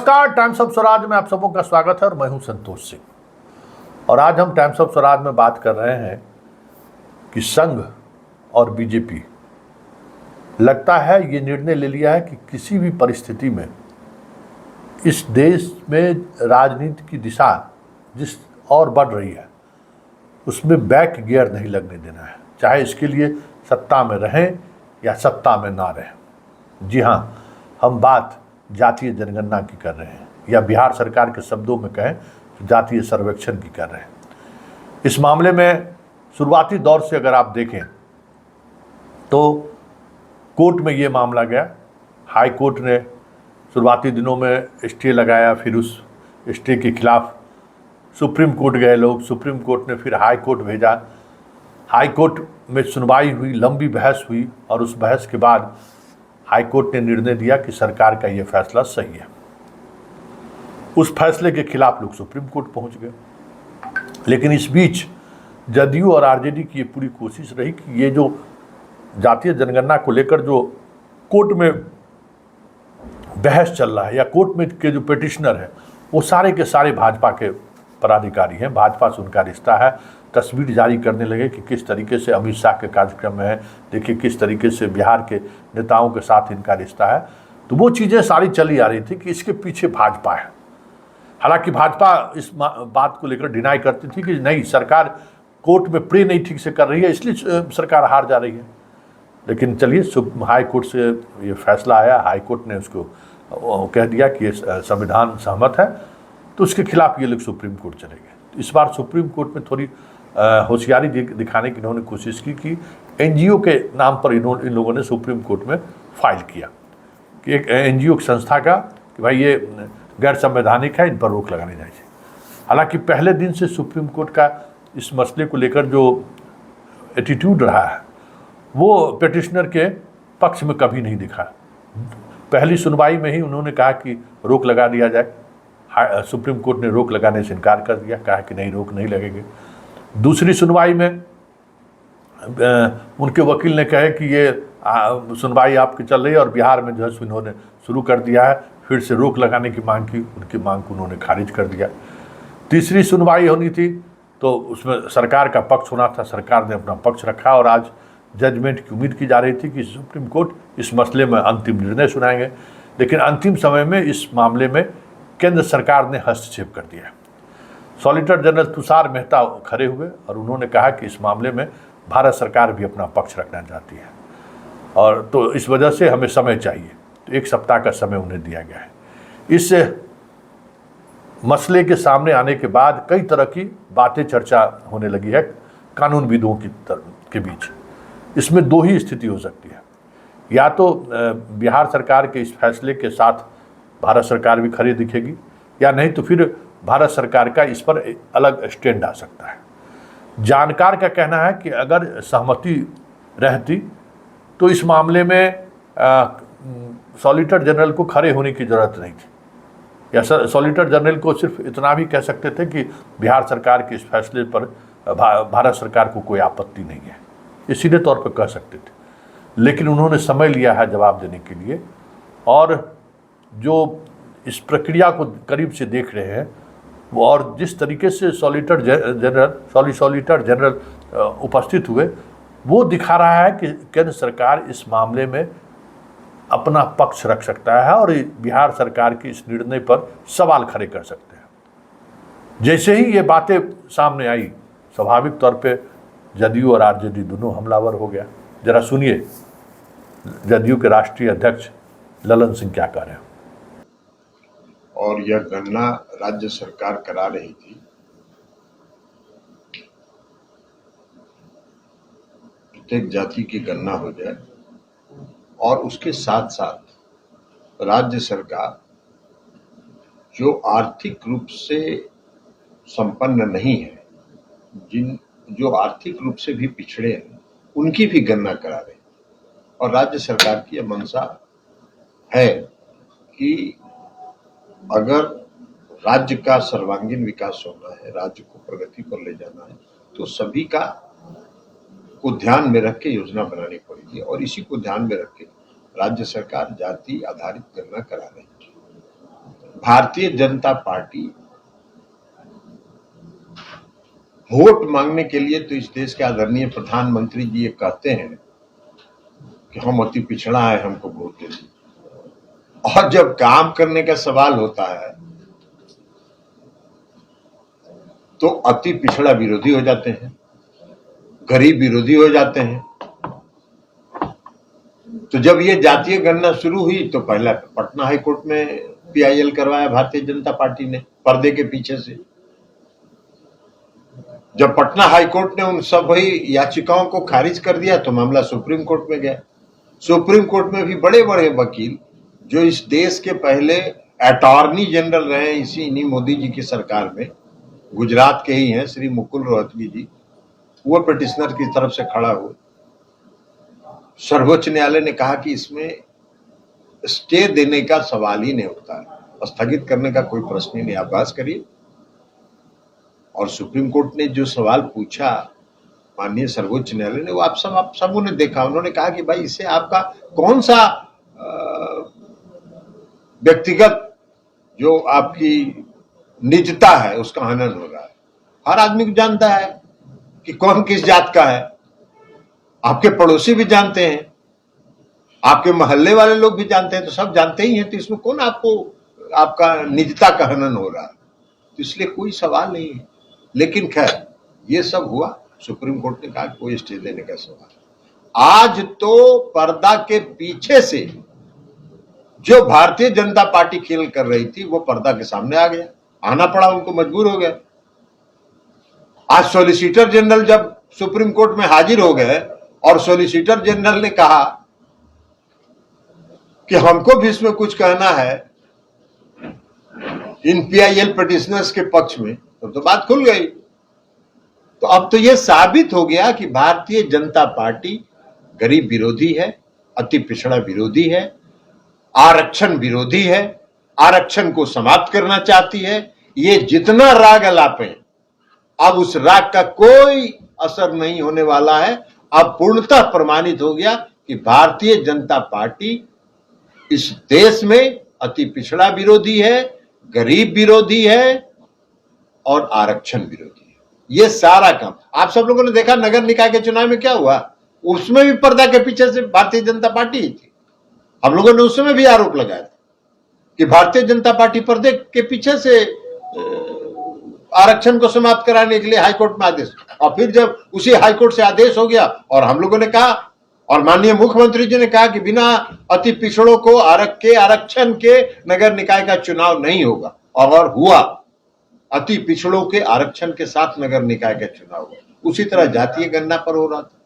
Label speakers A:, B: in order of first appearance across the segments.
A: नमस्कार, times of Swaraj में आप सबों का स्वागत है और मैं हूं संतोष सिंह। और आज हम टाइम्स ऑफ स्वराज में बात कर रहे हैं कि संघ और बीजेपी लगता है ये निर्णय ले लिया है कि किसी भी परिस्थिति में इस देश में राजनीति की दिशा जिस और बढ़ रही है उसमें बैक गियर नहीं लगने देना है, चाहे इसके लिए सत्ता में रहें या सत्ता में ना रहें। जी हाँ, हम बात जातीय जनगणना की कर रहे हैं या बिहार सरकार के शब्दों में कहें तो जातीय सर्वेक्षण की कर रहे हैं। इस मामले में शुरुआती दौर से अगर आप देखें तो कोर्ट में ये मामला गया। हाई कोर्ट ने शुरुआती दिनों में स्टे लगाया, फिर उस स्टे के खिलाफ सुप्रीम कोर्ट गए लोग, सुप्रीम कोर्ट ने फिर हाई कोर्ट भेजा। हाई कोर्ट में सुनवाई हुई, लंबी बहस हुई और उस बहस के बाद हाई कोर्ट ने निर्णय दिया कि सरकार का ये फैसला सही है। उस फैसले के खिलाफ लोग सुप्रीम कोर्ट पहुंच गए। लेकिन इस बीच जदयू और आरजेडी की ये पूरी कोशिश रही कि ये जो जातीय जनगणना को लेकर जो कोर्ट में बहस चल रहा है या कोर्ट में के जो पिटिशनर है वो सारे के सारे भाजपा के पदाधिकारी हैं, भाजपा से उनका रिश्ता है। तस्वीर जारी करने लगे कि किस तरीके से अमित शाह के कार्यक्रम में है, देखिए किस तरीके से बिहार के नेताओं के साथ इनका रिश्ता है। तो वो चीज़ें सारी चली आ रही थी कि इसके पीछे भाजपा है। हालांकि भाजपा इस बात को लेकर डिनाई करती थी कि नहीं, सरकार कोर्ट में प्रे नहीं ठीक से कर रही है इसलिए सरकार हार जा रही है। लेकिन चलिए, हाई कोर्ट से ये फैसला आया, हाई कोर्ट ने उसको कह दिया कि ये संविधान सहमत है, तो उसके खिलाफ ये लोग सुप्रीम कोर्ट चले गए। इस बार सुप्रीम कोर्ट में थोड़ी होशियारी दिखाने की इन्होंने कोशिश की कि एनजीओ के नाम पर इन लोगों ने सुप्रीम कोर्ट में फाइल किया कि एक एनजीओ की संस्था का कि भाई ये गैर संवैधानिक है, इन पर रोक लगानी चाहिए। हालांकि पहले दिन से सुप्रीम कोर्ट का इस मसले को लेकर जो एटीट्यूड रहा है वो पिटिशनर के पक्ष में कभी नहीं दिखा। पहली सुनवाई में ही उन्होंने कहा कि रोक लगा दिया जाए। सुप्रीम कोर्ट ने रोक लगाने से इनकार कर दिया, कहा कि नहीं, रोक नहीं लगेगी। दूसरी सुनवाई में उनके वकील ने कहा कि ये सुनवाई आपकी चल रही है और बिहार में जो है इन्होंने शुरू कर दिया है, फिर से रोक लगाने की मांग की, उनकी मांग को उन्होंने खारिज कर दिया। तीसरी सुनवाई होनी थी तो उसमें सरकार का पक्ष होना था, सरकार ने अपना पक्ष रखा और आज जजमेंट की उम्मीद की जा रही थी कि सुप्रीम कोर्ट इस मसले में अंतिम निर्णय सुनाएंगे। लेकिन अंतिम समय में इस मामले में केंद्र सरकार ने हस्तक्षेप कर दिया। सॉलिसिटर जनरल तुषार मेहता खड़े हुए और उन्होंने कहा कि इस मामले में भारत सरकार भी अपना पक्ष रखना चाहती है और तो इस वजह से हमें समय चाहिए। तो 1 सप्ताह का समय उन्हें दिया गया है। इस मसले के सामने आने के बाद कई तरह की बातें चर्चा होने लगी है कानूनविदों के बीच। इसमें 2 ही स्थिति हो सकती है, या तो बिहार सरकार के इस फैसले के साथ भारत सरकार भी खड़ी दिखेगी, या नहीं तो फिर भारत सरकार का इस पर अलग स्टैंड आ सकता है। जानकार का कहना है कि अगर सहमति रहती तो इस मामले में सॉलिसिटर जनरल को खड़े होने की ज़रूरत नहीं थी, या सॉलिसिटर जनरल को सिर्फ इतना भी कह सकते थे कि बिहार सरकार के इस फैसले पर भारत सरकार को कोई आपत्ति नहीं है, ये सीधे तौर पर कह सकते थे। लेकिन उन्होंने समय लिया है जवाब देने के लिए, और जो इस प्रक्रिया को करीब से देख रहे हैं वो और जिस तरीके से सॉलिसिटर जनरल उपस्थित हुए वो दिखा रहा है कि केंद्र सरकार इस मामले में अपना पक्ष रख सकता है और बिहार सरकार के इस निर्णय पर सवाल खड़े कर सकते हैं। जैसे ही ये बातें सामने आई, स्वाभाविक तौर पे जदयू और आरजेडी दोनों हमलावर हो गया। जरा सुनिए जदयू के राष्ट्रीय अध्यक्ष ललन सिंह क्या कह रहे हैं।
B: और यह गणना राज्य सरकार करा रही थी। प्रत्येक जाति की गणना हो जाए और उसके साथ साथ राज्य सरकार जो आर्थिक रूप से संपन्न नहीं है, जो आर्थिक रूप से भी पिछड़े हैं, उनकी भी गणना करा रही। और राज्य सरकार की यह मंशा है कि अगर राज्य का सर्वांगीण विकास होना है, राज्य को प्रगति पर ले जाना है, तो सभी को ध्यान में रख के योजना बनानी पड़ेगी। और इसी को ध्यान में रख के राज्य सरकार जाति आधारित गणना करा रही है। भारतीय जनता पार्टी वोट मांगने के लिए तो इस देश के आदरणीय प्रधानमंत्री जी ये कहते हैं कि हम अति पिछड़ा है, हमको वोट दे दीजिए, और जब काम करने का सवाल होता है तो अति पिछड़ा विरोधी हो जाते हैं, गरीब विरोधी हो जाते हैं। तो जब ये जातीय गणना शुरू हुई तो पहला पटना हाईकोर्ट में पीआईएल करवाया भारतीय जनता पार्टी ने पर्दे के पीछे से। जब पटना हाईकोर्ट ने उन सभी याचिकाओं को खारिज कर दिया तो मामला सुप्रीम कोर्ट में गया। सुप्रीम कोर्ट में भी बड़े बड़े वकील जो इस देश के पहले अटॉर्नी जनरल रहे इन्हीं मोदी जी की सरकार में, गुजरात के ही हैं श्री मुकुल रोहतगी जी, वो पिटिशनर की तरफ से खड़ा हुए। सर्वोच्च न्यायालय ने कहा कि इसमें स्टे देने का सवाल ही नहीं होता है, स्थगित करने का कोई प्रश्न ही नहीं, आप बहस करिए। और सुप्रीम कोर्ट ने जो सवाल पूछा माननीय सर्वोच्च न्यायालय ने, वो आप सबों ने देखा। उन्होंने कहा कि भाई इससे आपका कौन सा व्यक्तिगत जो आपकी निजता है उसका हनन हो रहा है। हर आदमी को जानता है कि कौन किस जात का है, आपके पड़ोसी भी जानते हैं, आपके मोहल्ले वाले लोग भी जानते हैं, तो सब जानते ही हैं। तो इसमें कौन आपको आपका निजता का हनन हो रहा है? तो इसलिए कोई सवाल नहीं है। लेकिन खैर ये सब हुआ, सुप्रीम कोर्ट ने कहा कोई स्टे देने का सवाल। आज तो पर्दा के पीछे से जो भारतीय जनता पार्टी खेल कर रही थी वो पर्दा के सामने आ गया, आना पड़ा, उनको मजबूर हो गया। आज सॉलिसिटर जनरल जब सुप्रीम कोर्ट में हाजिर हो गए और सॉलिसिटर जनरल ने कहा कि हमको भी इसमें कुछ कहना है इन पीआईएल पिटिशनर्स के पक्ष में, तो बात खुल गई। तो अब तो यह साबित हो गया कि भारतीय जनता पार्टी गरीब विरोधी है, अति पिछड़ा विरोधी है, आरक्षण विरोधी है, आरक्षण को समाप्त करना चाहती है। ये जितना राग अलापे अब उस राग का कोई असर नहीं होने वाला है। अब पूर्णतः प्रमाणित हो गया कि भारतीय जनता पार्टी इस देश में अति पिछड़ा विरोधी है, गरीब विरोधी है और आरक्षण विरोधी है। ये सारा काम आप सब लोगों ने देखा। नगर निकाय के चुनाव में क्या हुआ, उसमें भी पर्दा के पीछे से भारतीय जनता पार्टी ही थी। हम लोगों ने उस समय भी आरोप लगाया था कि भारतीय जनता पार्टी पर्दे के पीछे से आरक्षण को समाप्त कराने के लिए हाईकोर्ट में आदेश, और फिर जब उसी हाईकोर्ट से आदेश हो गया और हम लोगों ने कहा और माननीय मुख्यमंत्री जी ने कहा कि बिना अति पिछड़ों को आरक्षण के नगर निकाय का चुनाव नहीं होगा, और हुआ अति पिछड़ों के आरक्षण के साथ नगर निकाय का चुनाव हुआ। उसी तरह जातीय गणना पर हो रहा था।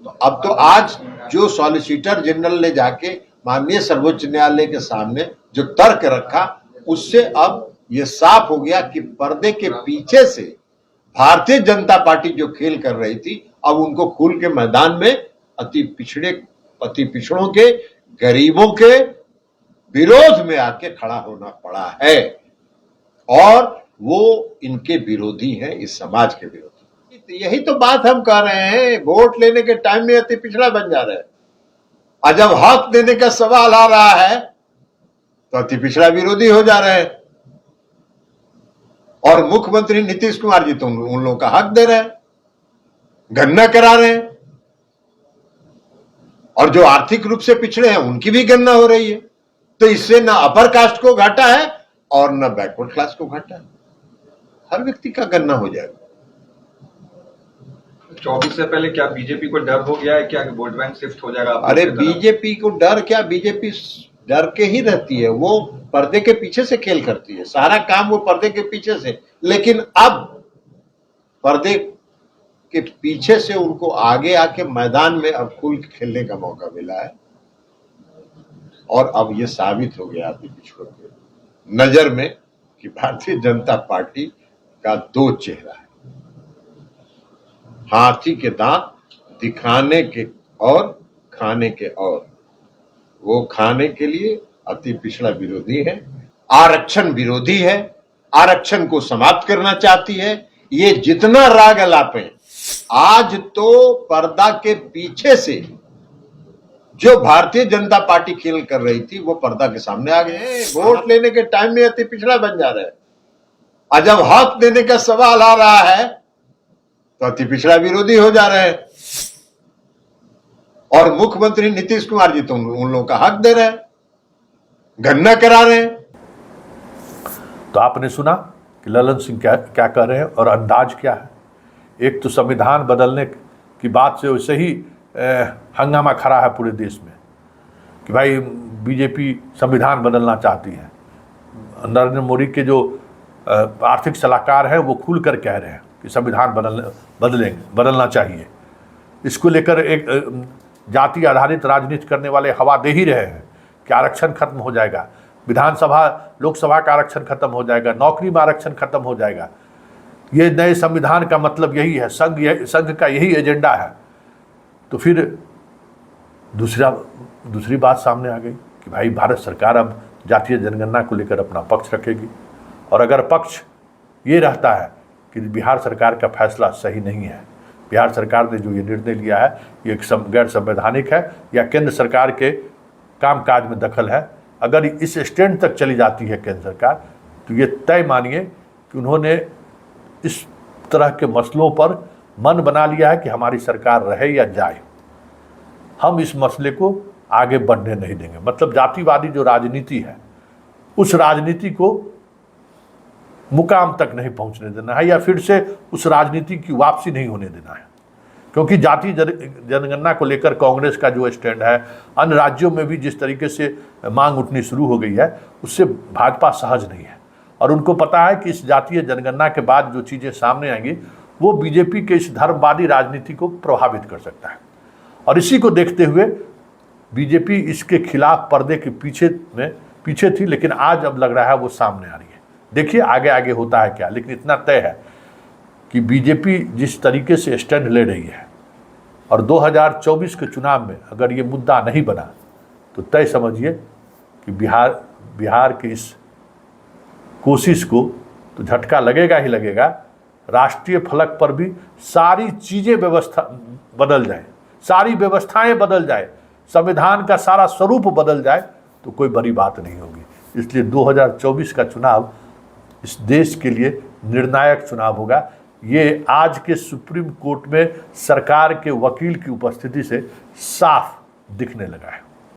B: तो अब तो आज जो सॉलिसिटर जनरल ने जाके माननीय सर्वोच्च न्यायालय के सामने जो तर्क रखा, उससे अब यह साफ हो गया कि पर्दे के पीछे से भारतीय जनता पार्टी जो खेल कर रही थी, अब उनको खुल के मैदान में अति पिछड़ों के, गरीबों के विरोध में आके खड़ा होना पड़ा है। और वो इनके विरोधी हैं, इस समाज के विरोधी। यही तो बात हम कह रहे हैं, वोट लेने के टाइम में अति पिछड़ा बन जा रहे हैं, और जब हक देने का सवाल आ रहा है तो अति पिछड़ा विरोधी हो जा रहे हैं। और मुख्यमंत्री नीतीश कुमार जी तो उन लोगों का हक दे रहे हैं, गणना करा रहे हैं, और जो आर्थिक रूप से पिछड़े हैं उनकी भी गणना हो रही है। तो इससे ना अपर कास्ट को घाटा है और ना बैकवर्ड क्लास को घाटा है, हर व्यक्ति का गणना हो जाएगा।
C: 24 से पहले क्या बीजेपी को डर हो गया है क्या कि वोट बैंक शिफ्ट हो जाएगा?
B: अरे बीजेपी को डर क्या, बीजेपी डर के ही रहती है, वो पर्दे के पीछे से खेल करती है, सारा काम वो पर्दे के पीछे से। लेकिन अब पर्दे के पीछे से उनको आगे आके मैदान में अब खुल खेलने का मौका मिला है। और अब ये साबित हो गया अति पिछड़ों के नजर में कि भारतीय जनता पार्टी का दो चेहरा है, हाथी के दांत दिखाने के और खाने के। और वो खाने के लिए अति पिछड़ा विरोधी है, आरक्षण विरोधी है, आरक्षण को समाप्त करना चाहती है। ये जितना राग अलापे आज तो पर्दा के पीछे से जो भारतीय जनता पार्टी खेल कर रही थी वो पर्दा के सामने आ गए। वोट लेने के टाइम में अति पिछड़ा बन जा रहे हैं, और जब हक देने का सवाल आ रहा है तो अति पिछड़ा विरोधी हो जा रहे हैं। और मुख्यमंत्री नीतीश कुमार जी तो उन लोगों का हक दे रहे हैं, गणना करा रहे हैं।
A: तो आपने सुना कि ललन सिंह क्या क्या कर रहे हैं और अंदाज क्या है। एक तो संविधान बदलने की बात से वैसे ही हंगामा खड़ा है पूरे देश में कि भाई बीजेपी संविधान बदलना चाहती है। नरेंद्र मोदी के जो आर्थिक सलाहकार हैं वो खुल कर कह रहे हैं कि संविधान बदलना चाहिए। इसको लेकर एक जाति आधारित राजनीति करने वाले हवा दे ही रहे हैं कि आरक्षण खत्म हो जाएगा, विधानसभा लोकसभा का आरक्षण खत्म हो जाएगा, नौकरी में आरक्षण खत्म हो जाएगा। ये नए संविधान का मतलब यही है, संघ का यही एजेंडा है। तो फिर दूसरी बात सामने आ गई कि भाई भारत सरकार अब जातीय जनगणना को लेकर अपना पक्ष रखेगी, और अगर पक्ष ये रहता है कि बिहार सरकार का फैसला सही नहीं है, बिहार सरकार ने जो ये निर्णय लिया है ये गैर संवैधानिक है या केंद्र सरकार के कामकाज में दखल है, अगर इस स्टैंड तक चली जाती है केंद्र सरकार, तो ये तय मानिए कि उन्होंने इस तरह के मसलों पर मन बना लिया है कि हमारी सरकार रहे या जाए, हम इस मसले को आगे बढ़ने नहीं देंगे। मतलब जातिवादी जो राजनीति है उस राजनीति को मुकाम तक नहीं पहुंचने देना है, या फिर से उस राजनीति की वापसी नहीं होने देना है। क्योंकि जाति जनगणना को लेकर कांग्रेस का जो स्टैंड है, अन्य राज्यों में भी जिस तरीके से मांग उठनी शुरू हो गई है, उससे भाजपा सहज नहीं है। और उनको पता है कि इस जातीय जनगणना के बाद जो चीज़ें सामने आएंगी वो बीजेपी के इस धर्मवादी राजनीति को प्रभावित कर सकता है। और इसी को देखते हुए बीजेपी इसके खिलाफ पर्दे के पीछे थी, लेकिन आज अब लग रहा है वो सामने आ रही है। देखिए आगे आगे होता है क्या, लेकिन इतना तय है कि बीजेपी जिस तरीके से स्टैंड ले रही है और 2024 के चुनाव में अगर ये मुद्दा नहीं बना तो तय समझिए कि बिहार की इस कोशिश को तो झटका लगेगा ही लगेगा। राष्ट्रीय फलक पर भी सारी चीज़ें बदल जाए, सारी व्यवस्थाएं बदल जाए, संविधान का सारा स्वरूप बदल जाए तो कोई बड़ी बात नहीं होगी। इसलिए 2024 का चुनाव इस देश के लिए निर्णायक चुनाव होगा। ये आज के सुप्रीम कोर्ट में सरकार के वकील की उपस्थिति से साफ दिखने लगा है।